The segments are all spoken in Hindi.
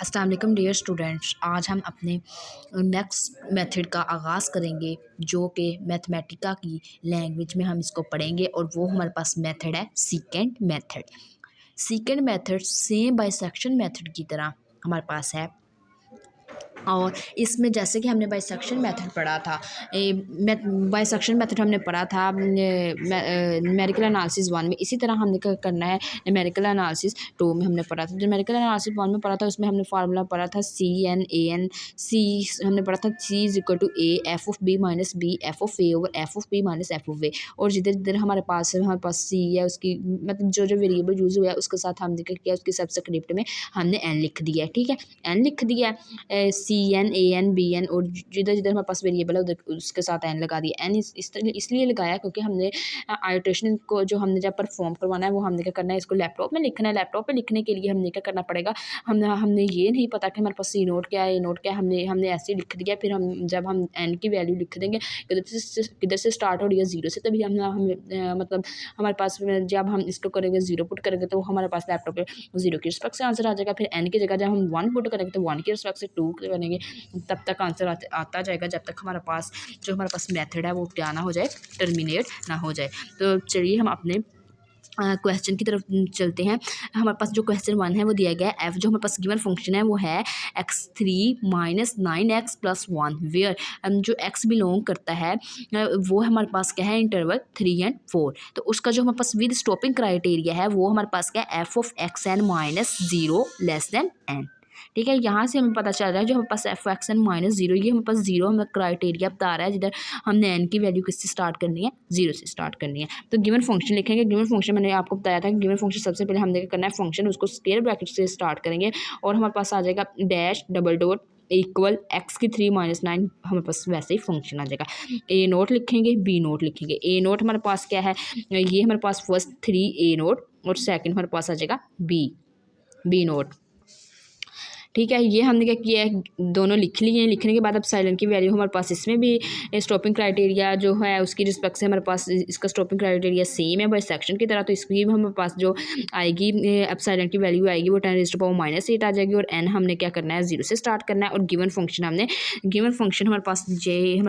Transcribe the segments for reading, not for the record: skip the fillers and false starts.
अस्सलाम वालेकुम डियर स्टूडेंट्स, आज हम अपने नेक्स्ट मेथड का आगाज़ करेंगे जो कि मैथमेटिका की लैंग्वेज में हम इसको पढ़ेंगे और वो हमारे पास मेथड है सीकेंड method. सीकेंड method same bisection method की तरह हमारे पास है और इसमें जैसे कि हमने बाइसेक्शन मेथड पढ़ा था, बाइसेक्शन मेथड हमने पढ़ा था न्यूमेरिकल एनालिसिस 1 में। इसी तरह हमने क्या करना है न्यूमेरिकल एनालिसिस 2 में हमने पढ़ा था। जो न्यूमेरिकल एनालिसिस 1 में पढ़ा था उसमें हमने फार्मूला पढ़ा था CN सी हमने पढ़ा था C is equal to A F of B minus B F of A over F of B minus F of A. और जिधर जिधर हमारे पास C है उसकी मतलब जो जो वेरिएबल यूज़ हुआ है उसके साथ हमने क्या किया, उसके सबस्क्रिप्ट में हमने n लिख दिया है। ठीक है, n लिख दिया है, CN AN BN और जिधर जिधर हमारे पास वेरिएबल है उधर उसके साथ n लगा दिया। n इसलिए लगाया क्योंकि हमने आइट्रेशन को जो हमने जब परफॉर्म करवाना है वो हमने क्या करना है, इसको लैपटॉप में लिखना है। लैपटॉप पे लिखने के लिए हमने क्या करना पड़ेगा, हमने ये नहीं पता कि हमारे पास C नोट क्या है A नोट क्या है, हमने ऐसे ही लिख दिया। फिर हम जब हम n की वैल्यू लिख देंगे किधर से स्टार्ट हो रही है, 0 से, तभी हम मतलब हमारे पास जब हम इसको करेंगे 0 पुट करेंगे तो हमारे पास लैपटॉप पे 0 की रिस्पेक्ट से आंसर आ जाएगा। फिर n की जगह जब हम 1 पुट करेंगे तो 1 की रिस्पेक्ट से 2 करेंगे, तब तक आंसर आता जाएगा जब तक हमारे पास जो हमारे पास मेथड है वो क्या ना हो जाए, टर्मिनेट ना हो जाए। तो चलिए हम अपने क्वेश्चन की तरफ चलते हैं। हमारे पास जो क्वेश्चन 1 है वो दिया गया है, एफ जो हमारे पास गिवन फंक्शन है वो है x3 minus 9x plus 1 where जो x बिलोंग करता है वो हमारे पास क्या है, इंटरवल 3 and 4। तो उसका जो हमारे पास विद स्टॉपिंग क्राइटेरिया है वो हमारे पास क्या है, F of x n minus 0 less than n। ठीक है, यहाँ से हमें पता चल रहा है जो हमारे पास एफ एक्स एन माइनस 0 ये हमारे पास 0 हमें क्राइटेरिया बता रहा है जिधर हमने n की वैल्यू किससे स्टार्ट करनी है, 0 से स्टार्ट करनी है। तो गिवन फंक्शन लिखेंगे। गिवन फंक्शन मैंने आपको बताया था कि गिवन फंक्शन सबसे पहले हमने क्या करना है, फंक्शन उसको स्क्वायर ब्रैकेट से स्टार्ट करेंगे और हमारे पास आ जाएगा dash double dot equal x की 3 माइनस 9 हमारे पास वैसे ही फंक्शन आ जाएगा। ए नोट लिखेंगे, बी नोट लिखेंगे। ए नोट हमारे पास क्या है, ये हमारे पास फर्स्ट 3 ए नोट और सेकंड हमारे पास आ जाएगा बी नोट। ठीक है, ये हमने क्या किया है, दोनों लिख लिए हैं। लिखने के बाद अब साइलेंट की वैल्यू हमारे पास इसमें भी स्टॉपिंग क्राइटेरिया जो है उसकी रिस्पेक्ट से हमारे पास इसका स्टॉपिंग क्राइटेरिया सेम है बाई सेक्शन की तरह। तो इसकी भी हमारे पास जो आएगी अब साइलेंट की वैल्यू आएगी वो 10⁻⁻8 आ जाएगी और n हमने क्या करना है, 0 से स्टार्ट करना है। और गिवन फंक्शन हमारे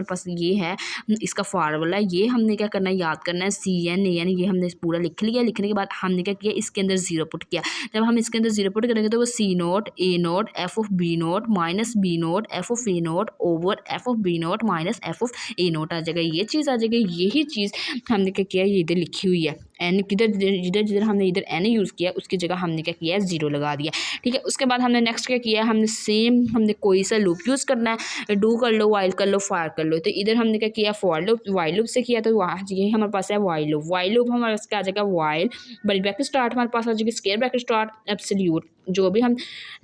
पास ये है, इसका फार्मूला ये हमने क्या करना है, याद करना है। CN AN ये हमने पूरा लिख लिया। लिखने के बाद हमने क्या किया, इसके अंदर 0 पुट किया। जब हम इसके अंदर 0 पुट करेंगे तो वो C not A not F of B not minus B not F of A not over F of B not minus F of A not आ जाएगा। ये चीज़ आ जाएगी। यही चीज़ हमने क्या किया, ये इधर लिखी हुई है। एन किधर जिधर जिधर हमने इधर एन यूज़ किया उसकी जगह हमने क्या किया है, 0 लगा दिया। ठीक है, उसके बाद हमने नेक्स्ट क्या किया, हमने कोई सा लूप यूज़ करना है, डू कर लो, वाइल कर लो, फायर कर लो। तो इधर हमने क्या किया, फॉर लूप वाइल लूप से किया। तो वहाँ ये हमारे पास है वाइल लूप हमारे पास क्या आ जाएगा, वाइल बड़ी ब्रैकेट स्टार्ट हमारे पास आ जाएगी, स्क्वायर ब्रैकेट स्टार्ट एब्सोल्यूट जो भी हम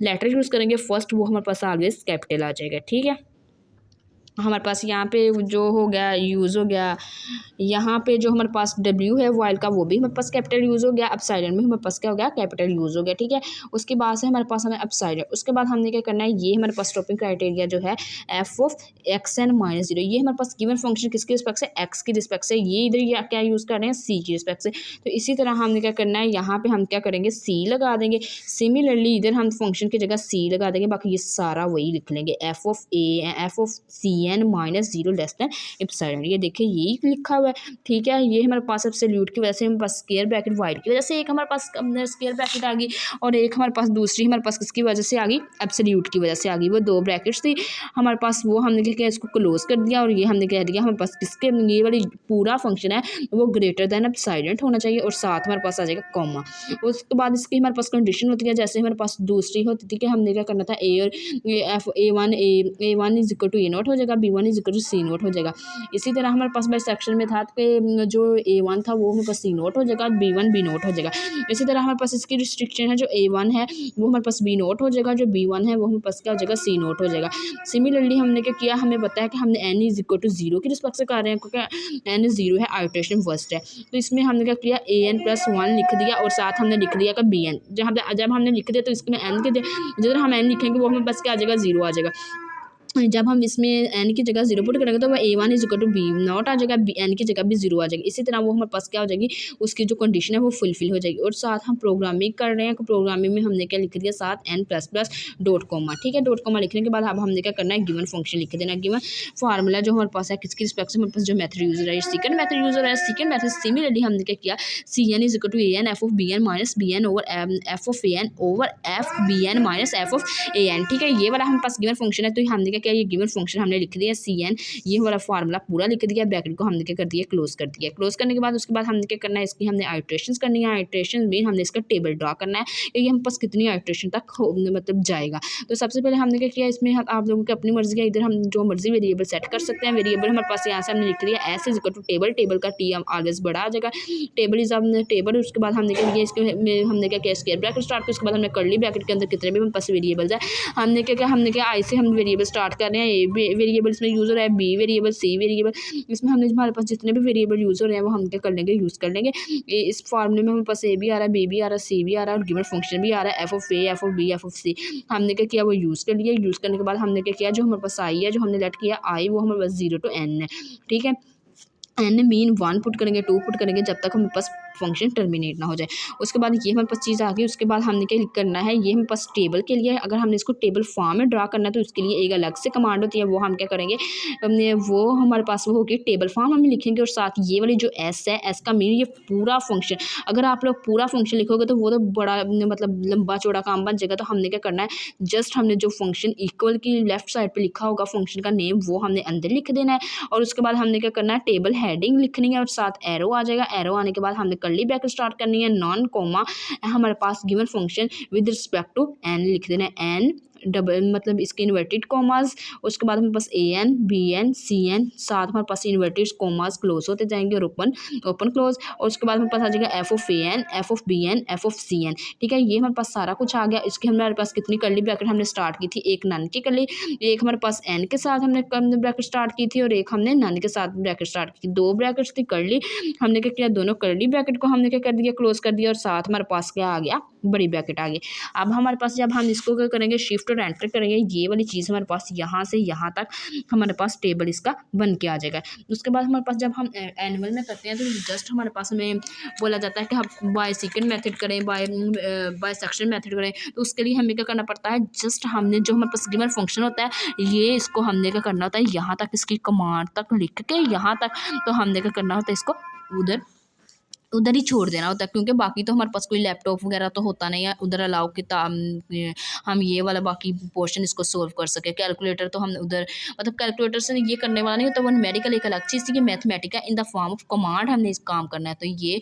लेटर यूज़ करेंगे फर्स्ट वो हमारे पास ऑलवेज कैपिटल आ जाएगा। ठीक है, हमारे पास यहाँ पे जो हो गया यूज़ हो गया, यहाँ पे जो हमारे पास W है वाइल का वो भी हमारे पास कैपिटल यूज़ हो गया। अपसाइडन में हमारे पास क्या हो गया, कैपिटल यूज़ हो गया। ठीक है, उसके बाद से हमारे पास हमें अपसाइडन, उसके बाद हमने क्या करना है, ये हमारे पास स्टॉपिंग क्राइटेरिया जो है F of x n minus 0 ये हमारे पास गिवन फंक्शन किसकी रिस्पेक्ट से, एक्स की रिस्पेक्ट से। ये इधर क्या यूज़ कर रहे हैं, सी की रिस्पेक्ट से। तो इसी तरह हमने क्या करना है, यहाँ पे हम क्या करेंगे, सी लगा देंगे। सिमिलरली इधर हम फंक्शन की जगह सी लगा देंगे, बाकी ये सारा वही लिख लेंगे, f of c n minus 0 less than epsilon. ये देखिए यही लिखा हुआ है। ठीक है, ये हमारे पास एब्सोल्यूट की वजह से हमारे पास स्क्वायर ब्रैकेट वाइड की वजह से एक हमारे पास स्क्वायर ब्रैकेट आ गई और एक हमारे पास दूसरी हमारे पास किसकी वजह से आ गई, एब्सोल्यूट की वजह से आ गई। वो 2 ब्रैकेट्स थी हमारे पास, वो हमने क्या किया, इसको क्लोज कर दिया और ये हमने कह दिया हमारे पास किसके, ये वाली पूरा फंक्शन है वो ग्रेटर देन एप्सिलॉन होना चाहिए और साथ हमारे पास आ जाएगा कॉमा। उसके बाद इसकी हमारे पास कंडीशन होती है, जैसे हमारे पास दूसरी होती थी कि हमने क्या करना था, ए और f a one is equal to a naught हो जाएगा, b one is equal to c naught हो जाएगा। इसी तरह हमारे पास बाई सेक्शन में था कि जो A1 था वो हमारे पास C नोट हो जाएगा, B1 B नोट हो जाएगा। इसी तरह हमारे पास इसकी रिस्ट्रिक्शन है, जो A1 है वो हमारे पास B नोट हो जाएगा, जो B1 है वो हमारे पास क्या हो जाएगा, C नोट हो जाएगा। सिमिलरली हमने क्या किया, हमें बताया कि हमने n इज इक्वल टू 0 की रिस्पेक्ट से कर रहे हैं क्योंकि n 0 है, आइट्रेशन फर्स्ट है। तो इसमें हमने क्या किया, AN प्लस 1 लिख दिया और साथ हमने लिख दिया कि BN। जब हमने लिख दिया तो इसमें n के जिधर हम n लिखेंगे वो हमें बस क्या आ जाएगा, 0 आ जाएगा। जब हम इसमें एन की जगह 0 पुट करेंगे तो वह A1 is equal to B not आ जाएगा, एन की जगह भी 0 आ जाएगी। इसी तरह वो हमारे पास क्या हो जाएगी, उसकी जो कंडीशन है वो फुलफिल हो जाएगी। और साथ हम प्रोग्रामिंग कर रहे हैं, प्रोग्रामिंग में हमने क्या लिख दिया, साथ n plus plus dot comma, ठीक है। डॉट कोमा लिखने के बाद अब हमने क्या करना है, गिवन फंक्शन लिख देना। गिवन फार्मूला जो हमारे पास है किसकी रिस्पेक्ट से, हमारे पास जो मेथड यूजर है सेकंड मेथड यूजर है। सेकंड मेथड सिमिलरली हमने क्या किया, Cn is equal to An f of Bn minus Bn over f of An over f Bn minus f of An, ठीक है। ये वाला हमारे पास गिवन फंक्शन है, तो हमने क्या किया, ये गिवन फंक्शन हमने लिख दिया Cn, ये वाला फार्मूला पूरा लिख दिया, ब्रैकेट को हमने क्या कर दिया, क्लोज कर दिया। क्लोज करने के बाद उसके बाद हमने क्या करना है, इसकी हमने आइट्रेशंस करनी है। आइट्रेशन में हमने इसका टेबल ड्रा करना है कि ये हम पास कितनी आइट्रेशन तक मतलब जाएगा। तो सबसे पहले हमने क्या किया, इसमें आप लोगों की अपनी मर्जी है, इधर हम जो मर्जी वेरिएबल सेट कर सकते हैं। वेरिएबल हमारे पास यहाँ से हमने लिख दिया s is equal to table, table का टी ऑलवेज बड़ा आ जाएगा, टेबल इज हमने टेबल। उसके बाद हमने क्या किया, इसके हमने क्या किया, स्क्वायर ब्रैकेट स्टार्ट किया। उसके बाद हमने कर्ली ब्रैकेट के अंदर कितने भी हमारे पास वेरिएबल्स है, हमने क्या किया, हमने क्या आई से हम वेरिएबल स्टार्ट कर रहे हैं। ए वेरिएबल इसमें यूजर है, बी वेरिएबल, सी वेरिएबल, इसमें हमने हमारे पास जितने भी वेरिएबल यूजर हैं वो हम क्या कर लेंगे, यूज़ कर लेंगे। इस फार्मूले में हमारे पास ए भी आ रहा है, बी भी आ रहा है, सी भी आ रहा है, और गिवन फंक्शन भी आ रहा है, F of A, F of B, F of C. हमने क्या किया, वो यूज़ कर लिया। यूज़ करने के बाद हमने क्या किया, जो हमारे पास आई है, जो हमने लेट किया आई, वो हमारे पास 0 to n है, ठीक है। एन मीन 1 पुट करेंगे, 2 पुट करेंगे, जब तक हमारे पास फंक्शन टर्मिनेट ना हो जाए। उसके बाद ये हमारे पास चीज़ आ गई। उसके बाद हमने क्या करना है, ये हमारे पास टेबल के लिए, अगर हमने इसको टेबल फॉर्म में ड्रा करना है तो उसके लिए एक अलग से कमांड होती है, वो हम क्या करेंगे, वो हमारे पास वो होगी टेबल फॉर्म हम लिखेंगे। और साथ ये वाली जो एस है, एस का मीन ये पूरा फंक्शन, अगर आप लोग पूरा फंक्शन लिखोगे तो वो तो बड़ा मतलब लंबा चौड़ा काम बन जाएगा। तो हमने क्या करना है, जस्ट हमने जो फंक्शन इक्वल की लेफ्ट साइड पर लिखा होगा फंक्शन का नेम, वो हमने अंदर लिख देना है। और उसके बाद हमने क्या करना है, टेबल हेडिंग लिखनी है और साथ एरो आ जाएगा। एरो आने के बाद हमने कर्ली ब्रैकेट स्टार्ट करनी है, नॉन कोमा हमारे पास given function with respect to N लिख देना है, एन डबल मतलब इसके इन्वर्टेड कॉमास। उसके बाद हमारे पास A N, B N, C N, साथ हमारे पास इन्वर्टेड कॉमास क्लोज होते जाएंगे और ओपन ओपन क्लोज। और उसके बाद हमारे पास आ जाएगा f of a n, f of b n, f of c n, ठीक है। ये हमारे पास सारा कुछ आ गया। इसके हमारे पास कितनी कर्ली ब्रैकेट हमने स्टार्ट की थी, एक नन की कर्ली, एक हमारे पास एन के साथ हमने ब्रैकेट स्टार्ट की थी और एक हमने नन के साथ ब्रैकेट स्टार्ट की थी। दो ब्रैकेट्स थी कर्ली, हमने क्या किया, दोनों कर्ली ब्रैकेट को हमने क्या कर दिया, क्लोज कर दिया। और साथ हमारे पास क्या आ गया, बड़ी ब्रैकेट आ गई। अब हमारे पास जब हम इसको क्या करेंगे, शिफ्ट और एंटर करेंगे, ये वाली चीज़ हमारे पास यहाँ से यहाँ तक हमारे पास टेबल इसका बन के आ जाएगा। उसके बाद हमारे पास जब हम एनिमल में करते हैं तो जस्ट हमारे पास हमें बोला जाता है कि हम बाय सेकंड मेथड करें, बाय सेक्शन मेथड करें। तो उसके लिए हमें क्या करना पड़ता है, जस्ट हमने जो हमारे पास गिवन फंक्शन होता है, ये इसको हमने क्या करना होता है, यहाँ तक इसकी कमांड तक लिख के यहाँ तक, तो हमने क्या करना होता है, इसको उधर उधर ही छोड़ देना होता है। क्योंकि बाकी तो हमारे पास कोई लैपटॉप वगैरह तो होता नहीं है उधर अलाउ किताब हम ये वाला बाकी पोर्शन इसको सोल्व कर सके। कैलकुलेटर तो हम उधर मतलब कैलकुलेटर से ये करने वाला नहीं होता, वो न्यूमेरिकल एक अलग चीज़ थी कि Mathematica in the form of command हमने इस काम करना है। तो ये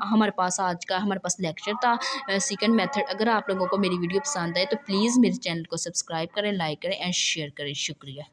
हमारे पास आज का हमारे पास लेक्चर था सेकंड मेथड। अगर आप लोगों को मेरी वीडियो पसंद आए तो प्लीज़ मेरे चैनल को सब्सक्राइब करें, लाइक करें एंड शेयर करें। शुक्रिया।